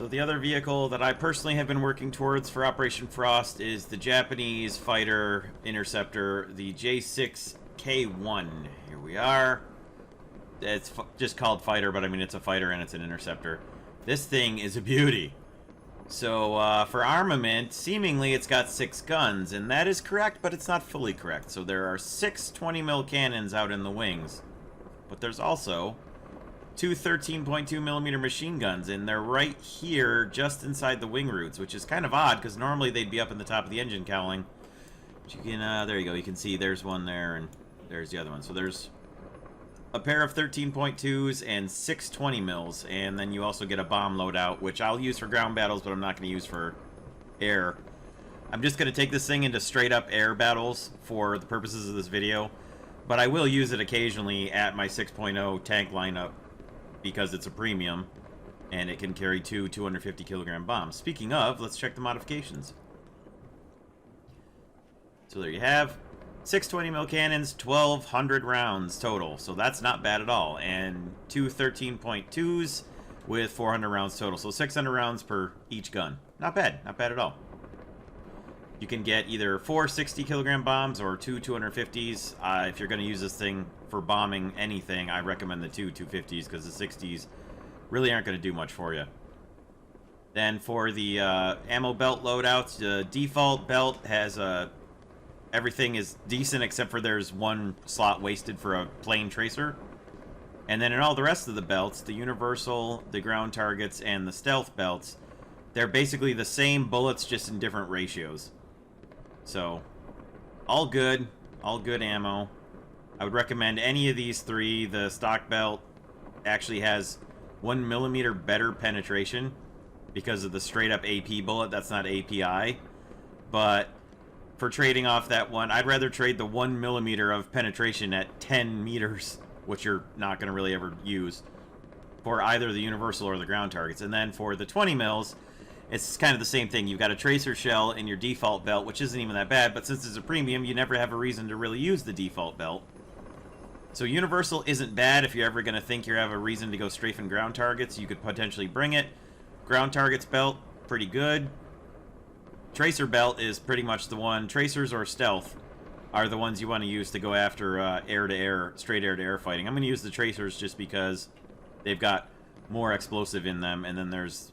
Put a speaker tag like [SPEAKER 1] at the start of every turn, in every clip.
[SPEAKER 1] So the other vehicle that I personally have been working towards for Operation Frost is the Japanese fighter interceptor, the J6K1. Here we are. It's just called fighter, but I mean it's a fighter and it's an interceptor. This thing is a beauty. So for armament, seemingly it's got 6 guns, and that is correct, but it's not fully correct. So there are 6 20mm cannons out in the wings, but there's also 2 13.2mm machine guns, and they're right here just inside the wing roots, which is kind of odd because normally they'd be up in the top of the engine cowling. But you can, there you go, you can see there's one there, and there's the other one. So there's a pair of 13.2s and 6 20mm, and then you also get a bomb loadout, which I'll use for ground battles, but I'm not going to use for air. I'm just going to take this thing into straight up air battles for the purposes of this video, but I will use it occasionally at my 6.0 tank lineup because it's a premium and it can carry 2 250 kilogram bombs. Speaking of, let's check the modifications. So there you have 6 20mm cannons, 1,200 rounds total, so that's not bad at all, and 2 13.2s with 400 rounds total, so 600 rounds per each gun. Not bad at all. You can get either 4 60 kilogram bombs or 2 250s. If you're going to use this thing for bombing anything, I recommend the 2 250s because the 60s really aren't going to do much for you. Then for the ammo belt loadouts, the default belt has everything is decent except for there's 1 slot wasted for a plain tracer. And then in all the rest of the belts, the universal, the ground targets, and the stealth belts, they're basically the same bullets just in different ratios. So, all good ammo. I would recommend any of these 3. The stock belt actually has 1mm better penetration because of the straight up AP bullet. That's not API. But for trading off that one, I'd rather trade the 1mm of penetration at 10 meters, which you're not going to really ever use, for either the universal or the ground targets. And then for the 20mm, it's kind of the same thing. You've got a tracer shell in your default belt, which isn't even that bad, but since it's a premium, you never have a reason to really use the default belt. So universal isn't bad if you're ever going to think you have a reason to go strafing ground targets. You could potentially bring it. Ground targets belt, pretty good. Tracer belt is pretty much the one. Tracers or stealth are the ones you want to use to go after air-to-air, straight air-to-air fighting. I'm going to use the tracers just because they've got more explosive in them. And then there's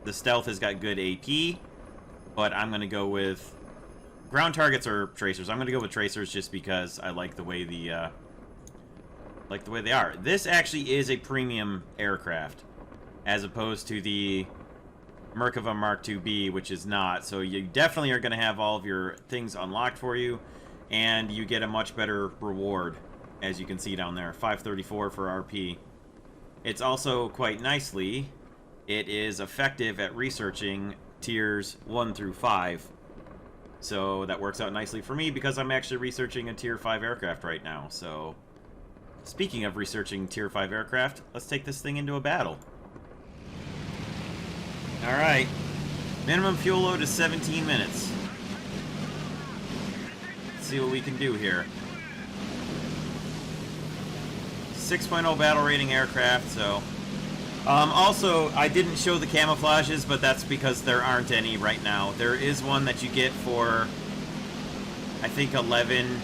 [SPEAKER 1] the stealth has got good AP, but I'm going to go with ground targets or tracers. I'm going to go with tracers just because I like the way they are. This actually is a premium aircraft as opposed to the Merkava Mark IIB, which is not. So you definitely are going to have all of your things unlocked for you, and you get a much better reward, as you can see down there, 534 for RP. It's also quite nicely, it is effective at researching tiers 1 through 5. So that works out nicely for me because I'm actually researching a tier 5 aircraft right now. So speaking of researching tier 5 aircraft, let's take this thing into a battle. Alright, minimum fuel load is 17 minutes. Let's see what we can do here. 6.0 battle rating aircraft, so... also, I didn't show the camouflages, but that's because there aren't any right now. There is one that you get for, I think, 11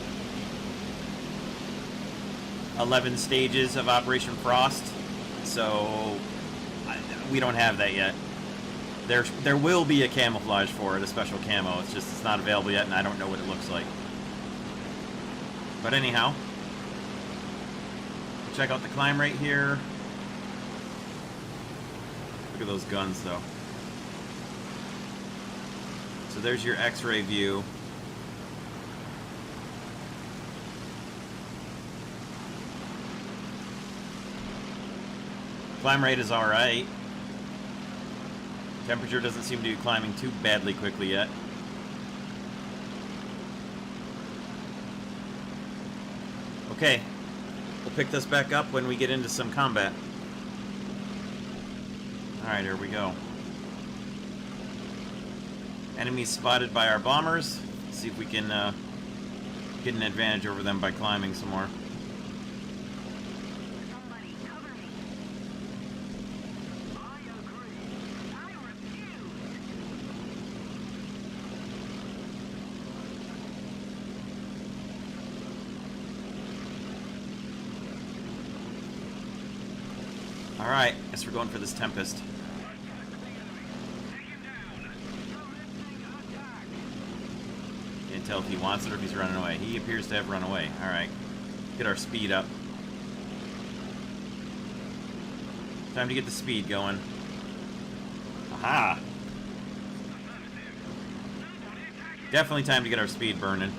[SPEAKER 1] stages of Operation Frost, so we don't have that yet. There will be a camouflage for it, a special camo. It's just it's not available yet, and I don't know what it looks like. But anyhow, check out the climb rate here. Look at those guns, though. So there's your X-ray view. Climb rate is alright. Temperature doesn't seem to be climbing too badly quickly yet. Okay, we'll pick this back up when we get into some combat. Alright, here we go. Enemies spotted by our bombers. Let's see if we can get an advantage over them by climbing some more. Alright, guess we're going for this Tempest. Can't tell if he wants it or if he's running away. He appears to have run away. Alright. Get our speed up. Time to get the speed going. Aha! Definitely time to get our speed burning.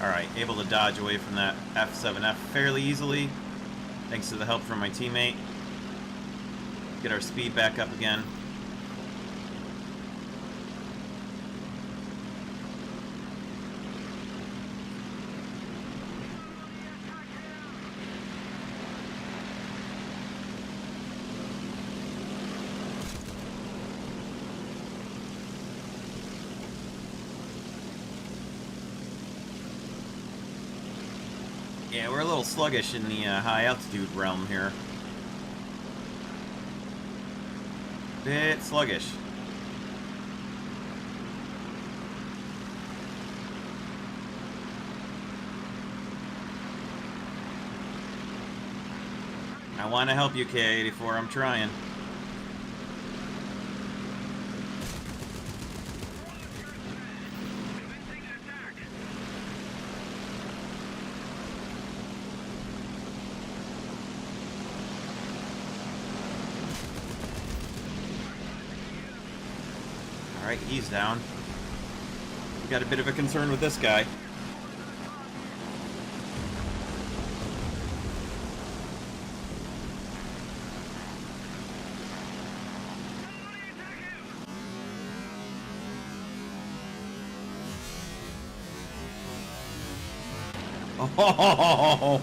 [SPEAKER 1] Alright, able to dodge away from that F7F fairly easily, thanks to the help from my teammate. Get our speed back up again. Yeah, we're a little sluggish in the high altitude realm here. Bit sluggish. I want to help you, K84. I'm trying. Alright, he's down. We got a bit of a concern with this guy. Oh!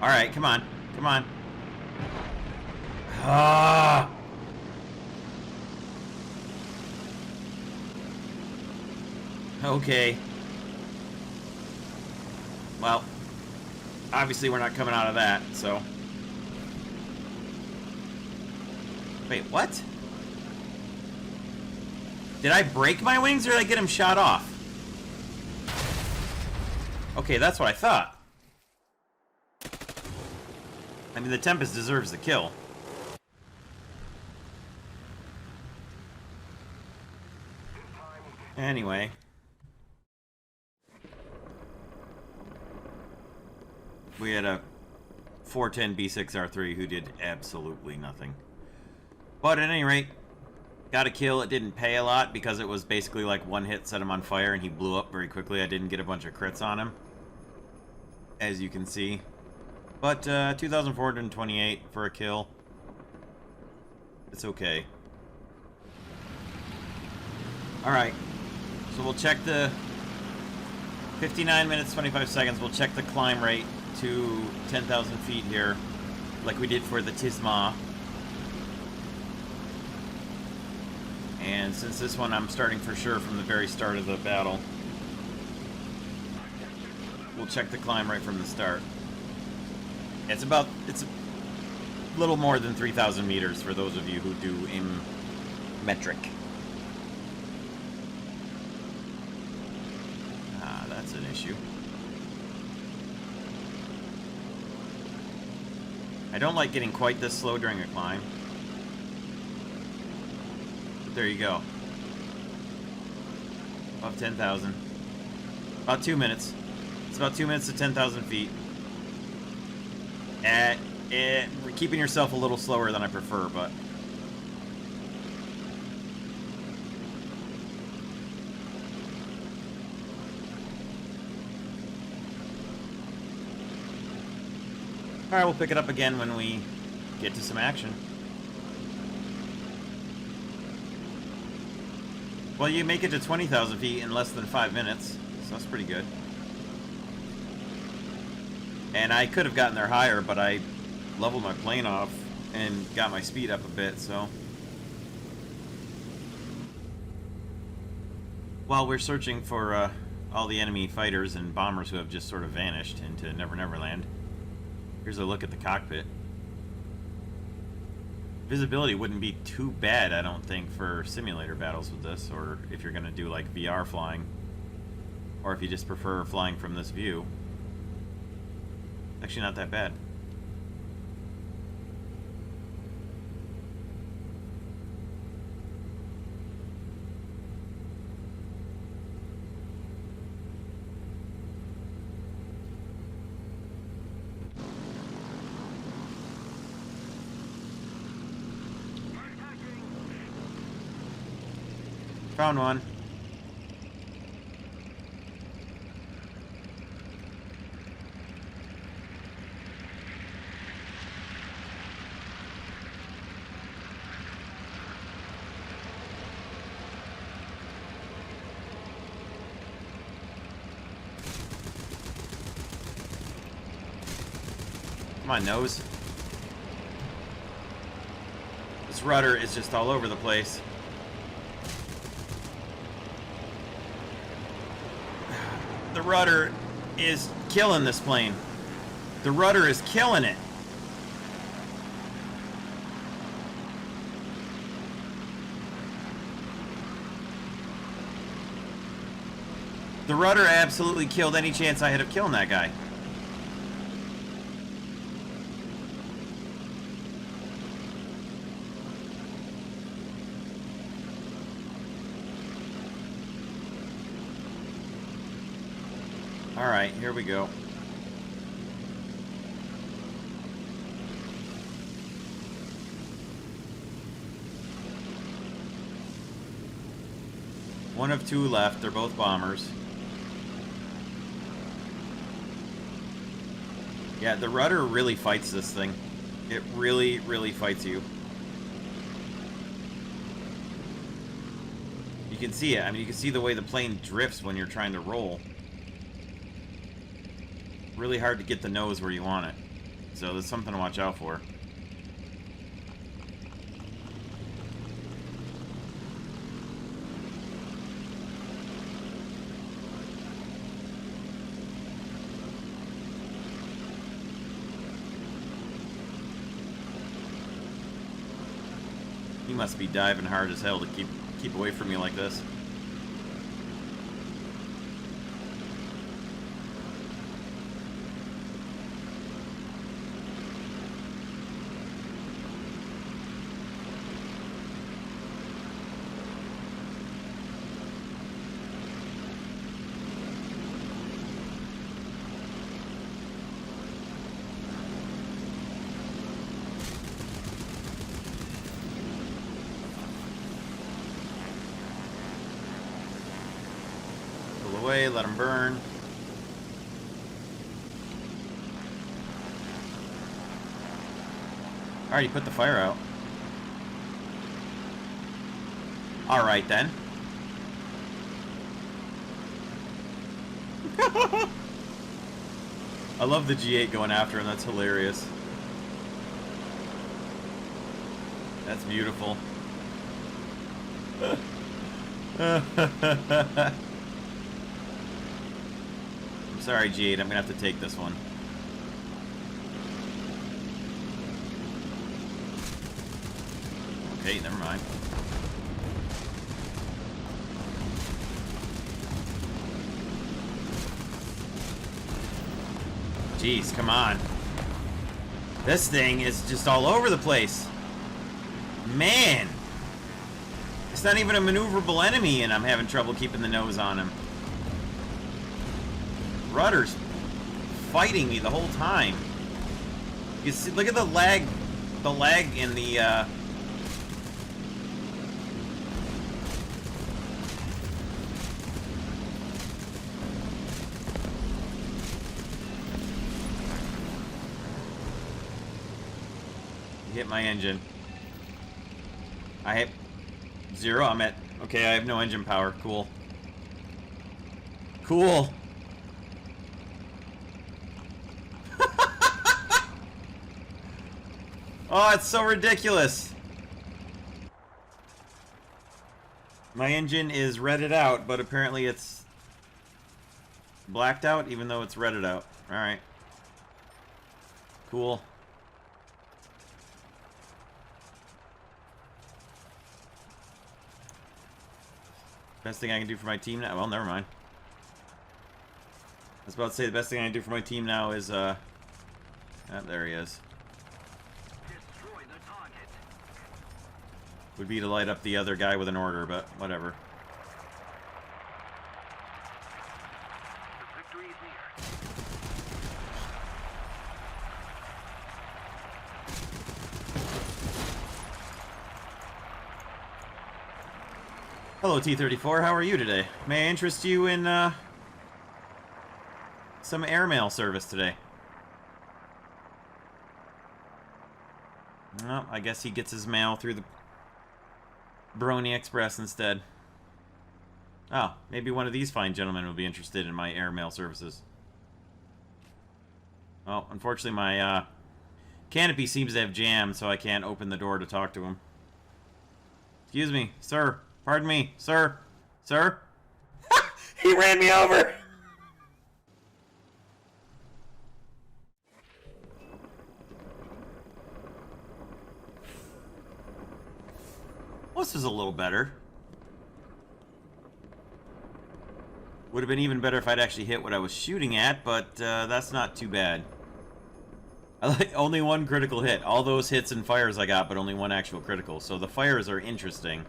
[SPEAKER 1] Alright, come on. Come on. Ah! Okay. Well, obviously we're not coming out of that, so... Wait, what? Did I break my wings or did I get him shot off? Okay, that's what I thought. I mean, the Tempest deserves the kill. Anyway. We had a 410 B6R3 who did absolutely nothing. But at any rate, got a kill. It didn't pay a lot because it was basically like one hit set him on fire and he blew up very quickly. I didn't get a bunch of crits on him, as you can see. But 2,428 for a kill. It's okay. Alright, so we'll check the 59 minutes, 25 seconds. We'll check the climb rate to 10,000 feet here, like we did for the Tisma. And since this one I'm starting for sure from the very start of the battle, we'll check the climb right from the start. It's a little more than 3,000 meters for those of you who do in metric. Ah, that's an issue. I don't like getting quite this slow during a climb. But there you go. Above 10,000. About 2 minutes. It's about 2 minutes to 10,000 feet. Keeping yourself a little slower than I prefer, but... Alright, we'll pick it up again when we get to some action. Well, you make it to 20,000 feet in less than 5 minutes, so that's pretty good. And I could have gotten there higher, but I leveled my plane off and got my speed up a bit, so. While we're searching for all the enemy fighters and bombers who have just sort of vanished into Never Never Land, here's a look at the cockpit. Visibility wouldn't be too bad, I don't think, for simulator battles with this, or if you're going to do like VR flying, or if you just prefer flying from this view. Actually not that bad. Found one. Come on, nose. This rudder is just all over the place. The rudder is killing this plane. The rudder is killing it. The rudder absolutely killed any chance I had of killing that guy. Alright, here we go. One of two left, they're both bombers. Yeah, the rudder really fights this thing. It really, really fights you. You can see it. I mean, you can see the way the plane drifts when you're trying to roll. Really hard to get the nose where you want it. So there's something to watch out for. He must be diving hard as hell to keep away from me like this. Away, let them burn. Alright, you put the fire out. Alright then. I love the G8 going after him, that's hilarious. That's beautiful. Sorry, G8, I'm gonna have to take this one. Okay, never mind. Jeez, come on. This thing is just all over the place. Man! It's not even a maneuverable enemy, and I'm having trouble keeping the nose on him. Rudder's fighting me the whole time. You see, look at the lag in the You hit my engine. I hit 0. I'm at... Okay, I have no engine power. Cool. Cool. Oh, it's so ridiculous. My engine is redded out, but apparently it's blacked out, even though it's redded out. Alright. Cool. Best thing I can do for my team now... Well, never mind. I was about to say the best thing I can do for my team now is, Oh, there he is.
[SPEAKER 2] Destroy the target.
[SPEAKER 1] Would be to light up the other guy with an order, but whatever.
[SPEAKER 2] The victory is near.
[SPEAKER 1] Hello, T-34. How are you today? May I interest you in, some airmail service today? Well, I guess he gets his mail through the Brony Express instead. Oh, maybe one of these fine gentlemen will be interested in my airmail services. Well, unfortunately my, canopy seems to have jammed, so I can't open the door to talk to him. Excuse me, sir. Pardon me, sir. Sir? He ran me over! Well, this is a little better. Would have been even better if I'd actually hit what I was shooting at, but that's not too bad. I like only one critical hit. All those hits and fires I got, but only one actual critical. So the fires are interesting.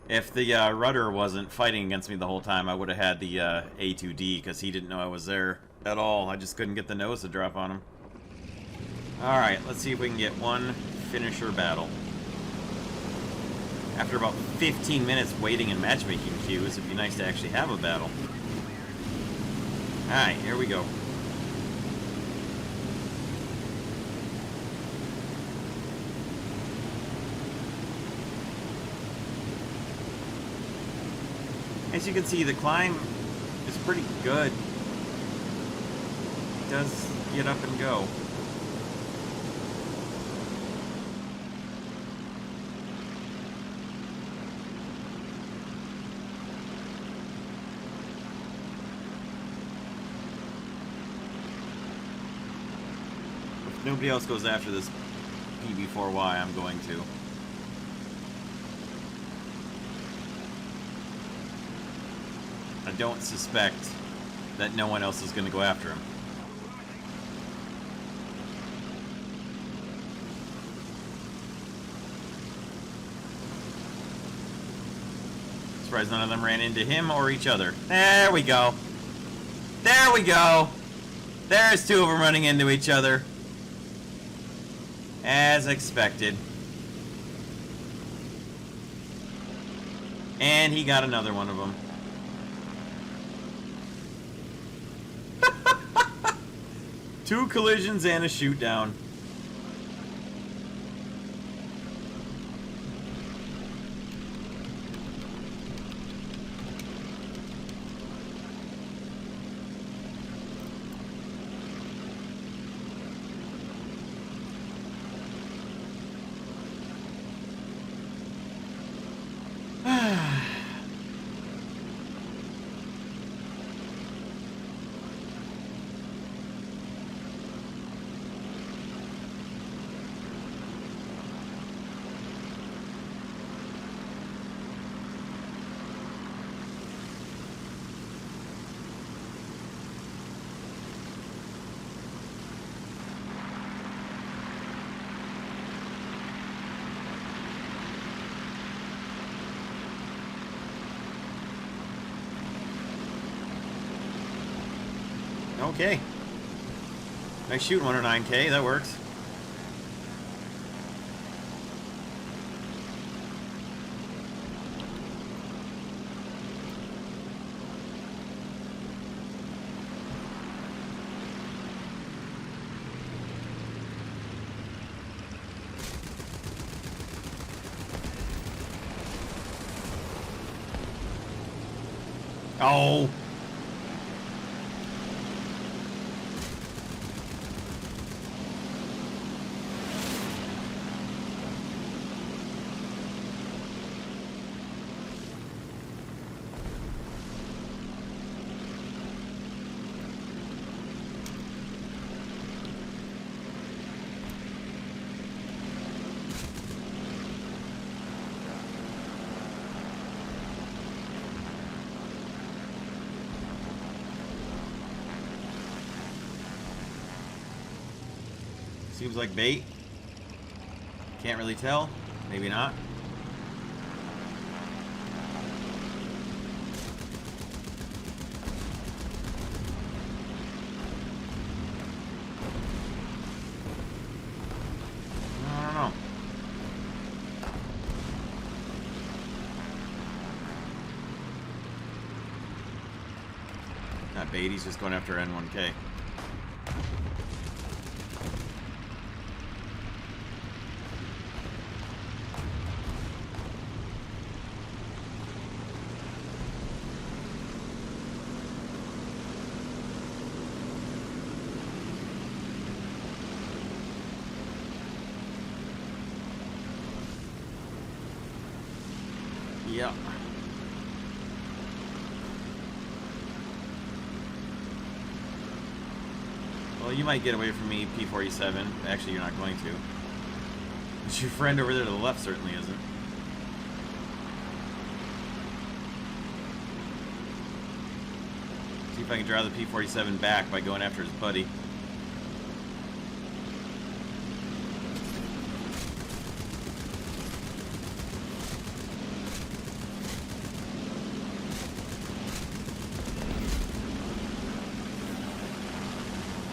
[SPEAKER 1] If the rudder wasn't fighting against me the whole time, I would have had the A2D, because he didn't know I was there at all. I just couldn't get the nose to drop on him. Alright, let's see if we can get one finisher battle. After about 15 minutes waiting in matchmaking queues, it'd be nice to actually have a battle. Alright, here we go. As you can see, the climb is pretty good. It does get up and go. If nobody else goes after this PB4Y, I'm going to. I don't suspect that no one else is going to go after him. Surprised none of them ran into him or each other. There we go. There we go. There's two of them running into each other. As expected. And he got another one of them. Two collisions and a shoot down. Okay. Nice shooting, 109K. That works. Oh! Seems like bait. Can't really tell. Maybe not. I don't know. Not bait, he's just going after N1K. Yeah. Well, you might get away from me, P-47. Actually, you're not going to. But your friend over there to the left certainly isn't. See if I can draw the P-47 back by going after his buddy.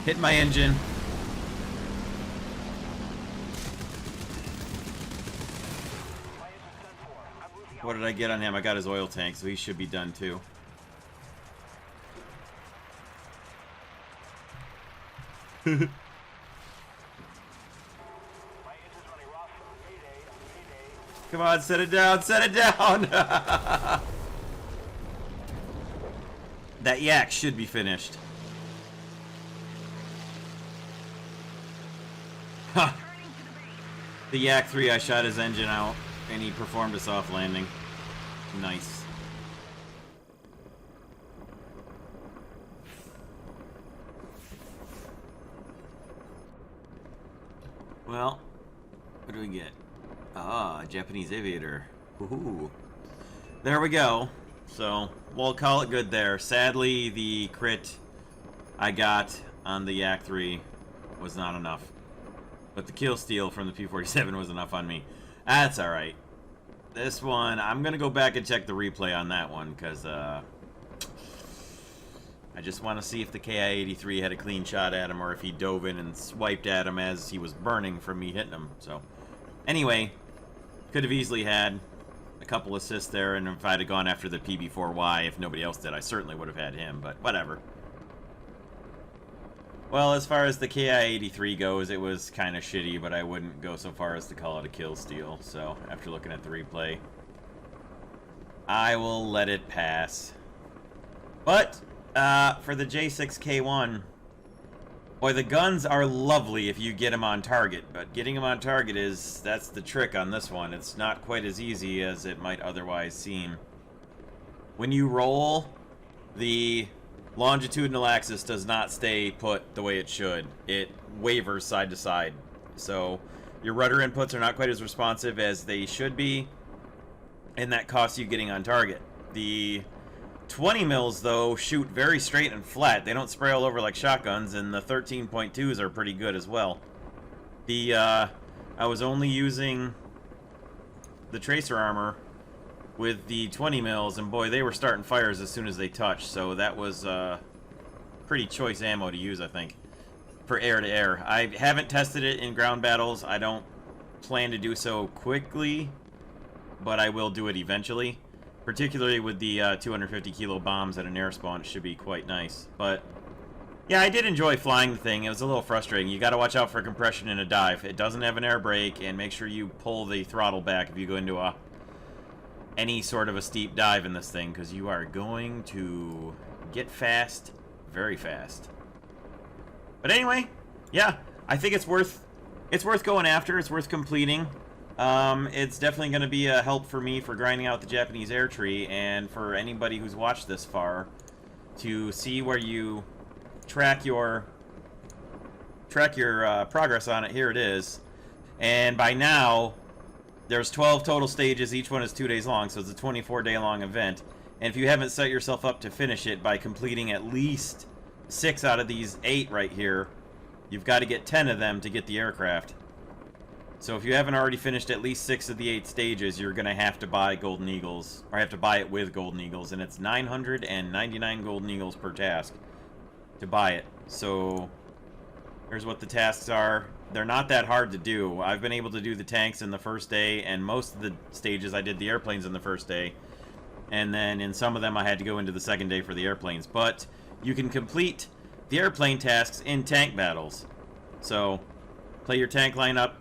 [SPEAKER 1] Hit my engine. What did I get on him? I got his oil tank, so he should be done too. Come on, set it down, set it down! That yak should be finished. Huh. The Yak 3, I shot his engine out, and he performed a soft landing. Nice. Well, what do we get? Ah, Japanese aviator. Woohoo. There we go. So, we'll call it good there. Sadly, the crit I got on the Yak 3 was not enough. But the kill steal from the P-47 was enough on me. That's alright. This one, I'm going to go back and check the replay on that one, because I just want to see if the KI-83 had a clean shot at him, or if he dove in and swiped at him as he was burning from me hitting him. So, anyway, could have easily had a couple assists there, and if I'd have gone after the PB-4Y, if nobody else did, I certainly would have had him, but whatever. Well, as far as the KI-83 goes, it was kind of shitty, but I wouldn't go so far as to call it a kill steal. So, after looking at the replay, I will let it pass. But, for the J6K1, boy, the guns are lovely if you get them on target. But getting them on target that's the trick on this one. It's not quite as easy as it might otherwise seem. When you roll, the longitudinal axis does not stay put the way it should. It wavers side to side. So your rudder inputs are not quite as responsive as they should be, and that costs you getting on target. The 20 mils though shoot very straight and flat. They don't spray all over like shotguns, and the 13.2s are pretty good as well. The I was only using the tracer armor with the 20 mils, and boy, they were starting fires as soon as they touched, so that was pretty choice ammo to use, I think, for air-to-air. I haven't tested it in ground battles. I don't plan to do so quickly, but I will do it eventually, particularly with the 250 kilo bombs at an air spawn. It should be quite nice. But yeah, I did enjoy flying the thing. It was a little frustrating. You got to watch out for compression in a dive. It doesn't have an air brake, and make sure you pull the throttle back if you go into a any sort of a steep dive in this thing, because you are going to get fast very fast. But anyway, yeah, I think it's worth going after. It's worth completing. It's definitely going to be a help for me for grinding out the Japanese air tree, and for anybody who's watched this far to see where you track your progress on it. Here it is, and by now there's 12 total stages. Each one is 2 days long, so it's a 24-day long event. And if you haven't set yourself up to finish it by completing at least 6 out of these 8 right here, you've got to get 10 of them to get the aircraft. So if you haven't already finished at least 6 of the 8 stages, you're going to have to buy Golden Eagles, or have to buy it with Golden Eagles, and it's 999 Golden Eagles per task to buy it. So here's what the tasks are. They're not that hard to do. I've been able to do the tanks in the first day, and most of the stages I did the airplanes in the first day. And then in some of them I had to go into the second day for the airplanes. But you can complete the airplane tasks in tank battles. So play your tank lineup,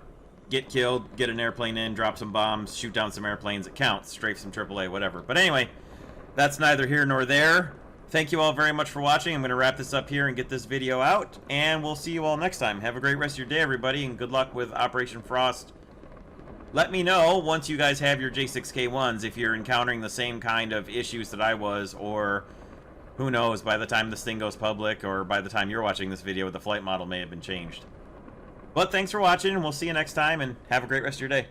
[SPEAKER 1] get killed, get an airplane in, drop some bombs, shoot down some airplanes. It counts. Strafe some AAA, whatever. But anyway, that's neither here nor there. Thank you all very much for watching. I'm going to wrap this up here and get this video out. And we'll see you all next time. Have a great rest of your day, everybody, and good luck with Operation Frost. Let me know once you guys have your J6K1s if you're encountering the same kind of issues that I was, or who knows, by the time this thing goes public, or by the time you're watching this video, the flight model may have been changed. But thanks for watching, and we'll see you next time, and have a great rest of your day.